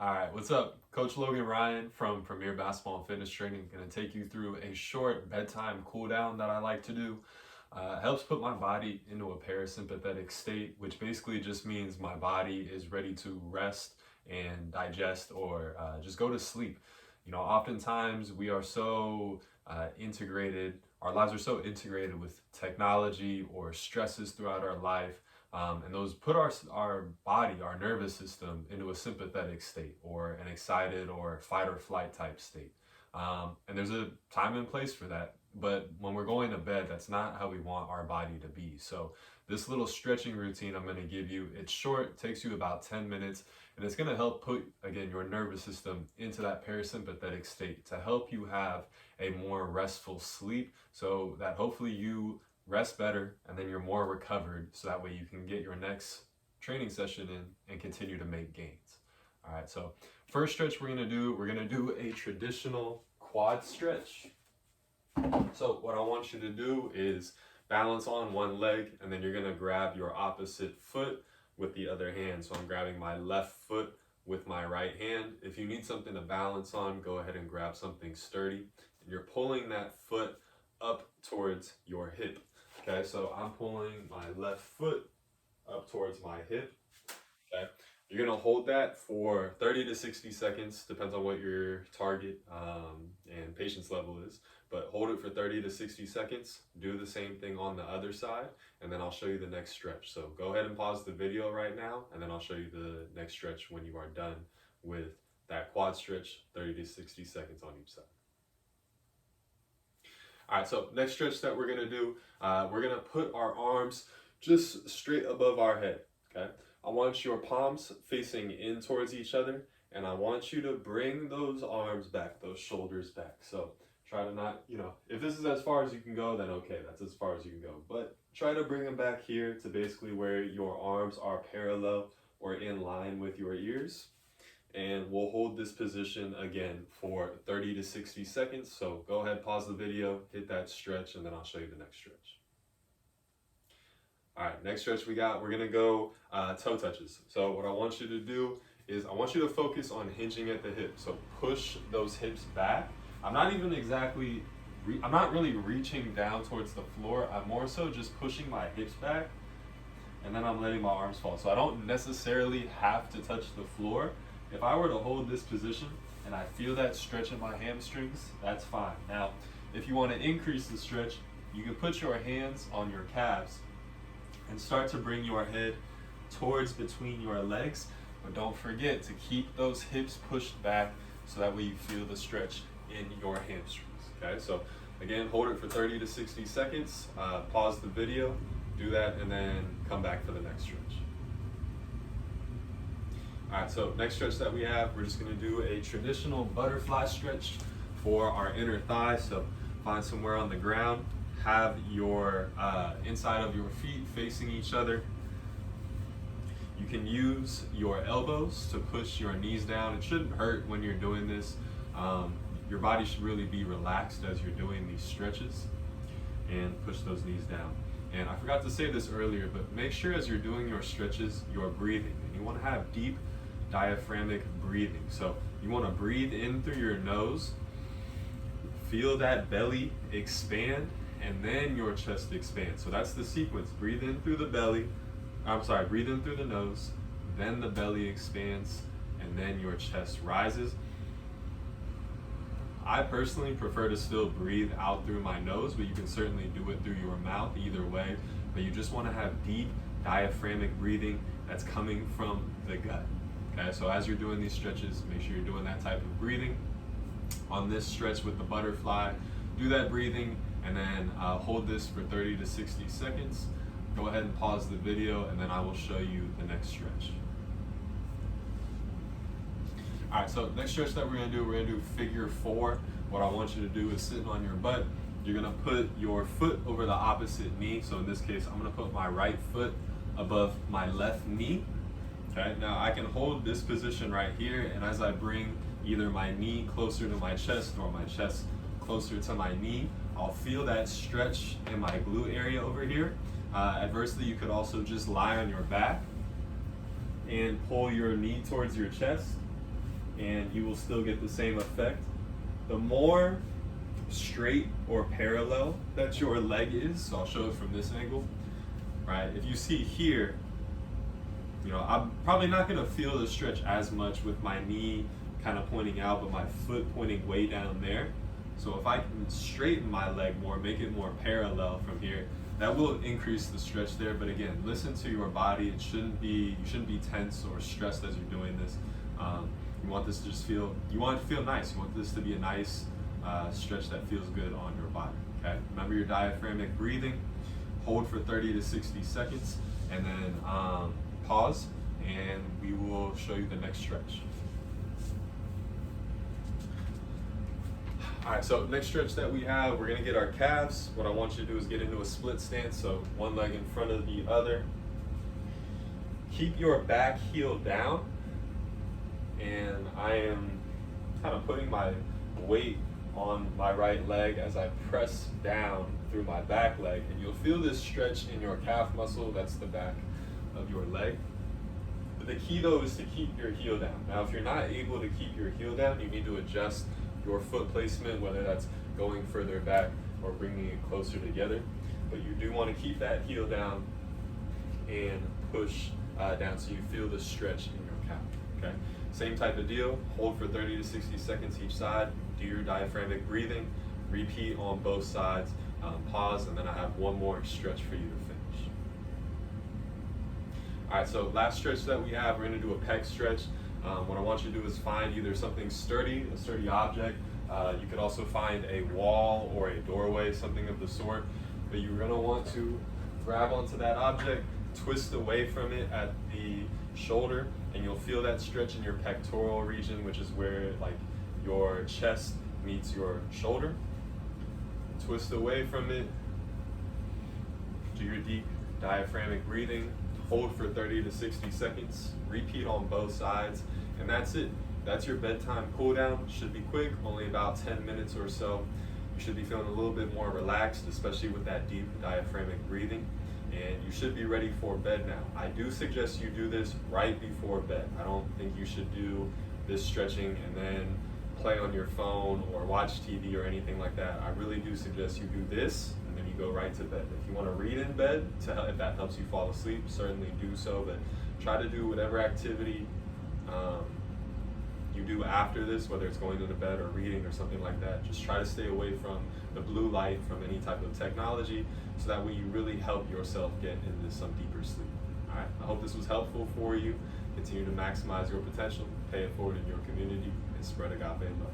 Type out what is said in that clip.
All right, what's up? Coach Logan Ryan from Premier Basketball and Fitness Training. Going to take you through a short bedtime cool down that I like to do. Helps put my body into a parasympathetic state, which basically just means my body is ready to rest and digest or just go to sleep. You know, oftentimes we are so integrated, our lives are so integrated with technology or stresses throughout our life, and those put our body, our nervous system, into a sympathetic state or an excited or fight or flight type state. And there's a time and place for that. But when we're going to bed, that's not how we want our body to be. So this little stretching routine I'm going to give you, it's short, takes you about 10 minutes, and it's going to help put, again, your nervous system into that parasympathetic state to help you have a more restful sleep so that hopefully you rest better and then you're more recovered so that way you can get your next training session in and continue to make gains. All right, so first stretch we're gonna do a traditional quad stretch. So what I want you to do is balance on one leg and then you're gonna grab your opposite foot with the other hand. So I'm grabbing my left foot with my right hand. If you need something to balance on, go ahead and grab something sturdy. And you're pulling that foot up towards your hip. Okay, so I'm pulling my left foot up towards my hip. Okay, you're gonna hold that for 30 to 60 seconds, depends on what your target and patience level is. But hold it for 30 to 60 seconds. Do the same thing on the other side, and then I'll show you the next stretch. So go ahead and pause the video right now, and then I'll show you the next stretch when you are done with that quad stretch, 30 to 60 seconds on each side. All right, so next stretch that we're gonna do, we're gonna put our arms just straight above our head, okay? I want your palms facing in towards each other, and I want you to bring those arms back, those shoulders back. So try to not, if this is as far as you can go, then okay, that's as far as you can go. But try to bring them back here to basically where your arms are parallel or in line with your ears. And we'll hold this position again for 30 to 60 seconds. So go ahead, pause the video, hit that stretch, and then I'll show you the next stretch. All right, next stretch we're gonna go toe touches. So what I want you to do is I want you to focus on hinging at the hip. So push those hips back. I'm not really reaching down towards the floor. I'm more so just pushing my hips back, and then I'm letting my arms fall. So I don't necessarily have to touch the floor. If I were to hold this position and I feel that stretch in my hamstrings, that's fine. Now, if you want to increase the stretch, you can put your hands on your calves and start to bring your head towards between your legs, but don't forget to keep those hips pushed back so that way you feel the stretch in your hamstrings, okay? So again, hold it for 30 to 60 seconds, pause the video, do that, and then come back for the next stretch. All right, so next stretch that we have, we're just gonna do a traditional butterfly stretch for our inner thigh. So find somewhere on the ground, have your inside of your feet facing each other. You can use your elbows to push your knees down. It shouldn't hurt when you're doing this. Your body should really be relaxed as you're doing these stretches, and push those knees down. And I forgot to say this earlier, but make sure as you're doing your stretches, you're breathing. And you wanna have deep diaphragmatic breathing. So you wanna breathe in through your nose, feel that belly expand, and then your chest expands. So that's the sequence. Breathe in through the breathe in through the nose, then the belly expands, and then your chest rises. I personally prefer to still breathe out through my nose, but you can certainly do it through your mouth, either way. But you just want to have deep diaphragmatic breathing that's coming from the gut. Okay, so as you're doing these stretches, make sure you're doing that type of breathing. On this stretch with the butterfly, do that breathing, and then hold this for 30 to 60 seconds. Go ahead and pause the video, and then I will show you the next stretch. All right, so next stretch that we're gonna do figure four. What I want you to do is sitting on your butt. You're gonna put your foot over the opposite knee. So in this case, I'm gonna put my right foot above my left knee. Okay, now I can hold this position right here, and as I bring either my knee closer to my chest or my chest closer to my knee, I'll feel that stretch in my glute area over here. Adversely, you could also just lie on your back and pull your knee towards your chest. and you will still get the same effect. The more straight or parallel that your leg is, so I'll show it from this angle, right? If you see here, you know, I'm probably not gonna feel the stretch as much with my knee kind of pointing out, but my foot pointing way down there. So if I can straighten my leg more, make it more parallel from here, that will increase the stretch there. But again, listen to your body. You shouldn't be tense or stressed as you're doing this. You want this to just feel, you want it to feel nice. You want this to be a nice stretch that feels good on your body, okay? Remember your diaphragmatic breathing. Hold for 30 to 60 seconds, and then pause, and we will show you the next stretch. All right, so next stretch that we have, we're gonna get our calves. What I want you to do is get into a split stance, so one leg in front of the other. Keep your back heel down, and I am kind of putting my weight on my right leg as I press down through my back leg, and you'll feel this stretch in your calf muscle. That's the back of your leg. But the key though is to keep your heel down. Now, if you're not able to keep your heel down, you need to adjust your foot placement, whether that's going further back or bringing it closer together. But you do want to keep that heel down and push down so you feel the stretch in your calf, okay? Same type of deal, hold for 30 to 60 seconds each side, do your diaphragmatic breathing, repeat on both sides, pause, and then I have one more stretch for you to finish. All right, so last stretch that we have, we're gonna do a pec stretch. What I want you to do is find either something sturdy, a sturdy object. You could also find a wall or a doorway, something of the sort. But you're gonna want to grab onto that object, twist away from it at the shoulder, and you'll feel that stretch in your pectoral region, which is where like your chest meets your shoulder. Twist away from it. Do your deep diaphragmatic breathing. Hold for 30 to 60 seconds. Repeat on both sides, and that's it. That's your bedtime cool down. Should be quick, only about 10 minutes or so. You should be feeling a little bit more relaxed, especially with that deep diaphragmatic breathing, and you should be ready for bed now. I do suggest you do this right before bed. I don't think you should do this stretching and then play on your phone or watch TV or anything like that. I really do suggest you do this and then you go right to bed. If you want to read in bed, if that helps you fall asleep, certainly do so, but try to do whatever activity you do after this, whether it's going to bed or reading or something like that. Just try to stay away from the blue light, from any type of technology, so that way you really help yourself get into some deeper sleep. All right, I hope this was helpful for you. Continue to maximize your potential, pay it forward in your community, and spread agape love.